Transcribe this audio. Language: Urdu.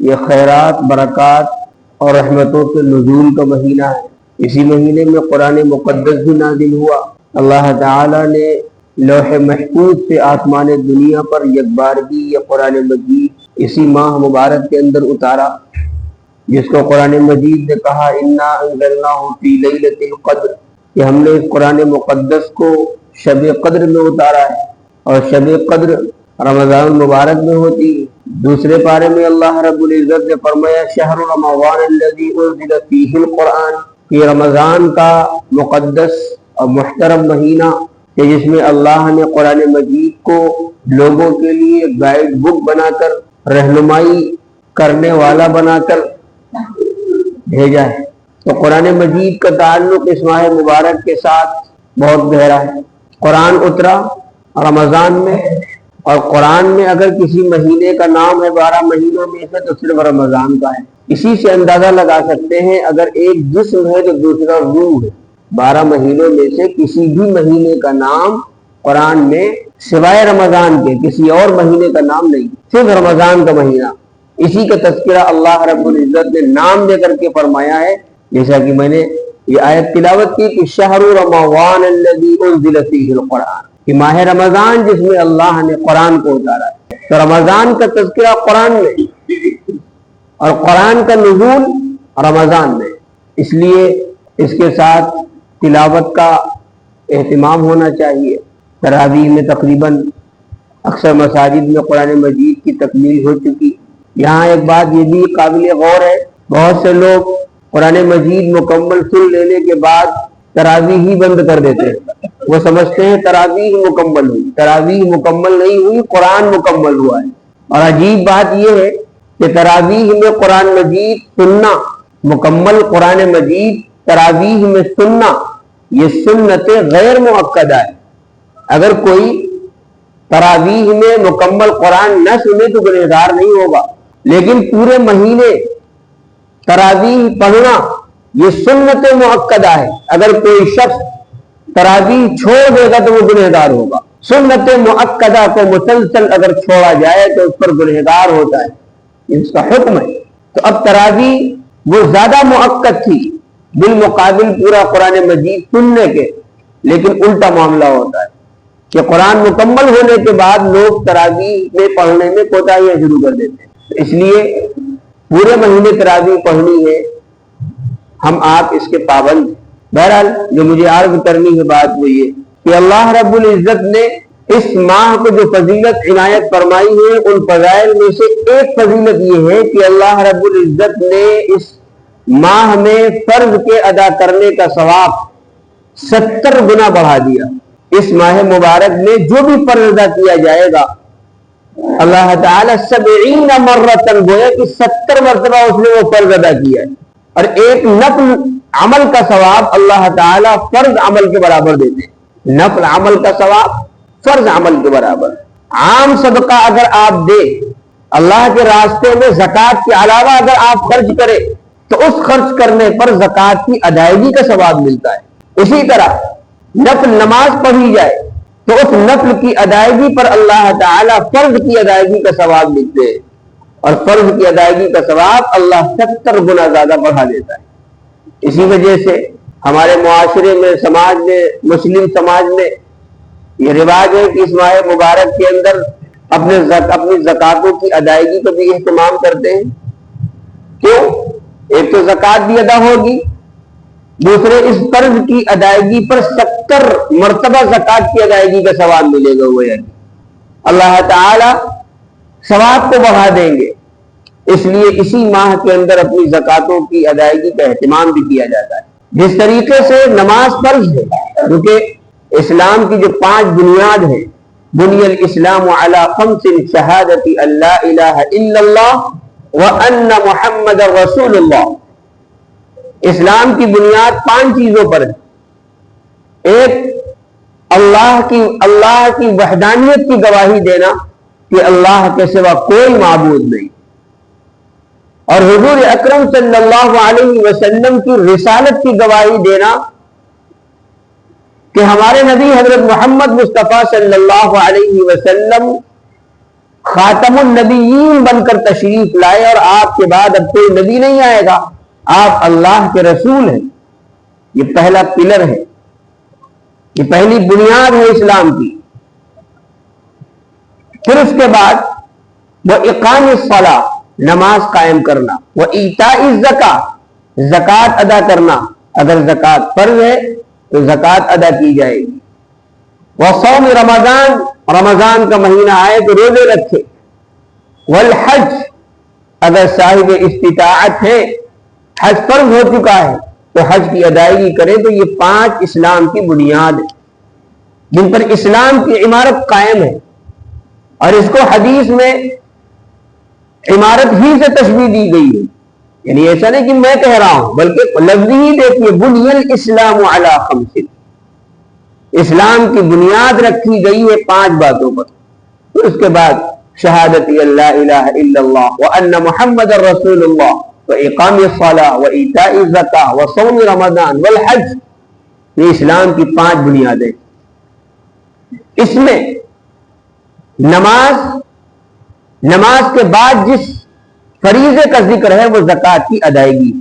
یہ خیرات، برکات اور رحمتوں کے نزول کا مہینہ ہے۔ اسی مہینے میں قرآن مقدس بھی نازل ہوا۔ اللہ تعالیٰ نے لوح محفوظ سے آسمان دنیا پر یکبارگی یہ قرآن مجید اسی ماہ مبارک کے اندر اتارا، جس کو قرآن مجید نے کہا انا انزلناہ فی لیلۃ القدر، کہ ہم نے اس قرآن مقدس کو شب قدر میں اتارا ہے، اور شب قدر رمضان المبارک میں ہوتی ہے۔ دوسرے پارے میں اللہ رب العزت نے فرمایا شہر رمضان الذی انزل فیہ القرآن، یہ رمضان کا مقدس اور محترم مہینہ کہ جس میں اللہ نے قرآن مجید کو لوگوں کے لیے گائیڈ بک بنا کر، رہنمائی کرنے والا بنا کر بھیجا ہے۔ تو قرآن مجید کا تعلق اس ماہ مبارک کے ساتھ بہت گہرا ہے۔ قرآن اترا رمضان میں، اور قرآن میں اگر کسی مہینے کا نام ہے 12 مہینوں میں سے تو صرف رمضان کا ہے۔ اسی سے اندازہ لگا سکتے ہیں اگر ایک جسم ہے تو دوسرا روح ہے۔ 12 مہینوں میں سے کسی بھی مہینے کا نام قرآن میں سوائے رمضان کے کسی اور مہینے کا نام نہیں، صرف رمضان کا مہینہ، اسی کا تذکرہ اللہ رب العزت نے نام دے کر کے فرمایا ہے، جیسا کہ میں نے یہ آیت تلاوت کی کہ شہر رمضان الذی انزل فیہ القرآن، کہ ماہ رمضان جس میں اللہ نے قرآن کو اتارا ہے۔ تو رمضان کا تذکرہ قرآن میں اور قرآن کا نزول رمضان میں، اس لیے اس کے ساتھ تلاوت کا اہتمام ہونا چاہیے۔ تراویح میں تقریباً اکثر مساجد میں قرآن مجید کی تکمیل ہو چکی۔ یہاں ایک بات یہ بھی قابل غور ہے، بہت سے لوگ قرآن مجید مکمل سن لینے کے بعد تراویح ہی بند کر دیتے ہیں۔ وہ سمجھتے ہیں تراویح مکمل ہوئی، تراویح مکمل نہیں ہوئی، قرآن مکمل ہوا ہے۔ اور عجیب بات یہ ہے کہ تراویح میں قرآن مجید سننا، مکمل قرآن مجید تراویح میں سننا، یہ سنت غیر مؤکدہ ہے۔ اگر کوئی تراویح میں مکمل قرآن نہ سنے تو گنہگار نہیں ہوگا، لیکن پورے مہینے تراویح پڑھنا یہ سنت مؤکدہ ہے۔ اگر کوئی شخص تراویح چھوڑ دے گا تو وہ گنہگار ہوگا۔ سنت مؤکدہ کو مسلسل اگر چھوڑا جائے تو اس پر گنہگار ہوتا ہے، اس کا حکم ہے۔ تو اب تراویح وہ زیادہ مؤکد تھی بالمقابل پورا قرآن مجید سننے کے، لیکن الٹا معاملہ ہوتا ہے کہ قرآن مکمل ہونے کے بعد لوگ تراویح میں پڑھنے میں کوتاہیاں شروع کر دیتے ہیں۔ اس لیے پورے مہینے تراویح پڑھنی ہے، ہم آپ اس کے پابند ہیں۔ بہرحال جو مجھے عرض کرنی ہے بات وہ یہ کہ اللہ رب العزت نے اس ماہ کو جو فضیلت عنایت فرمائی ہے، ان فضائل میں سے ایک فضیلت یہ ہے کہ اللہ رب العزت نے اس ماہ میں فرض کے ادا کرنے کا ثواب 70 گنا بڑھا دیا۔ اس ماہ مبارک میں جو بھی فرض ادا کیا جائے گا اللہ تعالیٰ 70 مرتن، گویا کہ 70 مرتبہ اس نے وہ فرض ادا کیا ہے، اور ایک نفل عمل کا ثواب اللہ تعالیٰ فرض عمل کے برابر دیتے ہیں۔ نفل عمل کا ثواب فرض عمل کے برابر۔ عام صدقہ اگر آپ دے اللہ کے راستے میں، زکوٰۃ کے علاوہ اگر آپ خرچ کریں تو اس خرچ کرنے پر زکوٰۃ کی ادائیگی کا ثواب ملتا ہے۔ اسی طرح نفل نماز پڑھی جائے تو اس نفل کی ادائیگی پر اللہ تعالیٰ فرض کی ادائیگی کا ثواب ملتے ہیں، اور فرض کی ادائیگی کا ثواب اللہ 70 گنا زیادہ بڑھا دیتا ہے۔ اسی وجہ سے ہمارے معاشرے میں، سماج میں، مسلم سماج میں یہ رواج ہے کہ اس ماہ مبارک کے اندر اپنی زکاتوں کی ادائیگی کا بھی اہتمام کرتے ہیں۔ کیوں؟ ایک تو زکوٰۃ بھی ادا ہوگی، دوسرے اس قرض کی ادائیگی پر 70 مرتبہ زکوٰۃ کی ادائیگی کا ثواب ملے گا، وہ یعنی اللہ تعالی ثواب کو بڑھا دیں گے۔ اس لیے اسی ماہ کے اندر اپنی زکاتوں کی ادائیگی کا اہتمام بھی کیا جاتا ہے۔ جس طریقے سے نماز فرض ہے، کیونکہ اسلام کی جو 5 بنیاد ہیں، بنی الاسلام علی 5 شہادت ان لا الہ الا اللہ وان محمد رسول اللہ، اسلام کی بنیاد 5 چیزوں پر ہے۔ ایک اللہ کی وحدانیت کی گواہی دینا کہ اللہ کے سوا کوئی معبود نہیں، اور حضور اکرم صلی اللہ علیہ وسلم کی رسالت کی گواہی دینا کہ ہمارے نبی حضرت محمد مصطفیٰ صلی اللہ علیہ وسلم خاتم النبیین بن کر تشریف لائے اور آپ کے بعد اب کوئی نبی نہیں آئے گا، آپ اللہ کے رسول ہیں. یہ پہلا پلر ہے، یہ پہلی بنیاد ہے اسلام کی. پھر اس کے بعد وہ اقام الصلاۃ، نماز قائم کرنا، وہ ایتاء الزکاۃ، زکوٰۃ ادا کرنا، اگر زکوٰۃ فرض ہے تو زکوٰۃ ادا کی جائے گی. وہ صوم رمضان، رمضان کا مہینہ آئے تو روزے رکھے. والحج، اگر صاحب استطاعت ہے، حج فرض ہو چکا ہے تو حج کی ادائیگی کرے. تو یہ 5 اسلام کی بنیاد ہے جن پر اسلام کی عمارت قائم ہے. اور اس کو حدیث میں عمارت ہی سے تشبیہ دی گئی ہے، یعنی ایسا نہیں کہ میں کہہ رہا ہوں بلکہ لفظ ہی دیکھیے، بنی الاسلام علی 5، اسلام کی بنیاد رکھی گئی ہے 5 باتوں پر. پھر اس کے بعد شہادت اللہ الہ الا اللہ وان محمد رسول اللہ واقام الصلاۃ وایتاء الزکاۃ وصوم رمضان والحج، یہ اسلام کی 5 بنیادیں. اس میں نماز کے بعد جس فریضے کا ذکر ہے وہ زکوٰۃ کی ادائیگی.